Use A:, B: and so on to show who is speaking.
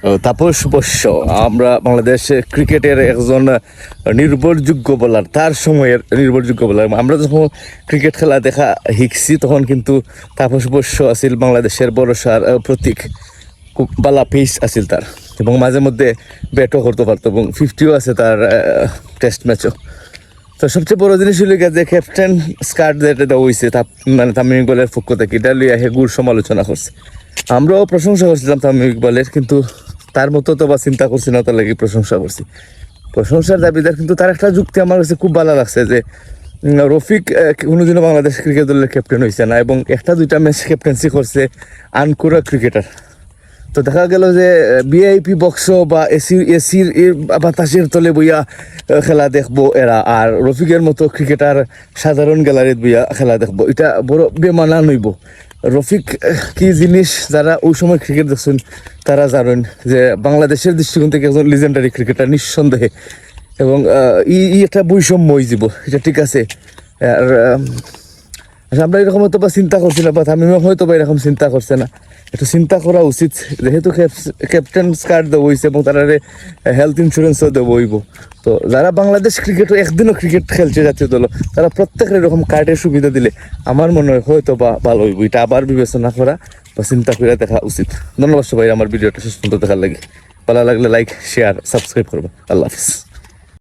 A: তাপস বস্য আমরা বাংলাদেশ ক্রিকেটের একজন নির্ভরযোগ্য বোলার, তার সময়ের নির্ভরযোগ্য বোলার। আমরা যখন ক্রিকেট খেলা দেখা শিখছি তখন কিন্তু তাপস বস্য আছিল বাংলাদেশের ভরসার প্রতীক। খুব বালা পেস আছিল তার, এবং মাঝে মধ্যে ব্যাটও করতে পারতো, এবং 50ও আছে তার টেস্ট ম্যাচও। তো সবচেয়ে বড় জিনিস হলো যে ক্যাপ্টেন স্কার্ট যেটা দেওয়া হয়েছে মানে তামিম ইকবালের পক্ষ থেকে, এটা লিয়ে গুড় সমালোচনা করছে। আমরাও প্রশংসা করছিলাম তামিম ইকবালের, কিন্তু তার মতো তো বা চিন্তা করছি না, তার লাগে প্রশংসা করছি, প্রশংসার দাবিদার। কিন্তু তার একটা যুক্তি আমার কাছে খুব ভালো লাগছে যে রফিক কোনোদিনও বাংলাদেশ ক্রিকেট দলের ক্যাপ্টেন হয়েছে না, এবং একটা দুইটা ম্যাচ ক্যাপ্টেন্সি করছে আনকোরা ক্রিকেটার। তো দেখা গেল যে ভিআইপি বক্স বা এসির বাতাসের তলে বইয়া খেলা দেখবো এরা, আর রফিকের মতো ক্রিকেটার সাধারণ গ্যালারিত বইয়া খেলা দেখবো, এটা বড় বেমানা নইব। রফিক কি জিনিস যারা ওই সময় ক্রিকেট দেখছেন তারা জানেন যে বাংলাদেশের দৃষ্টিকোণ থেকে একজন লিজেন্ডারি ক্রিকেটার নিঃসন্দেহে, এবং একটা বৈষম্য হয়ে যাব, এটা ঠিক আছে। আর আমরা এরকম হয়তো বা চিন্তা করছি না, বা তামিমও হয়তো বা এরকম চিন্তা করছে না। একটু চিন্তা করা উচিত, যেহেতু ক্যাপ্টেন কার্ড দেবো হয়েছে এবং তারা হেলথ ইন্স্যুরেন্সও দেবো হইব। তো যারা বাংলাদেশ ক্রিকেট একদিনও ক্রিকেট খেলছে জাতীয় দল, তারা প্রত্যেকের এরকম কার্ডের সুবিধা দিলে আমার মনে হয় হয়তো বা ভালো হইব। এটা আবার বিবেচনা করা বা চিন্তা করে দেখা উচিত। ধন্যবাদ সবাই আমার ভিডিওটা শেষ পর্যন্ত দেখার লাগে। ভালো লাগলে লাইক, শেয়ার, সাবস্ক্রাইব করবো। আল্লাহ হাফিজ।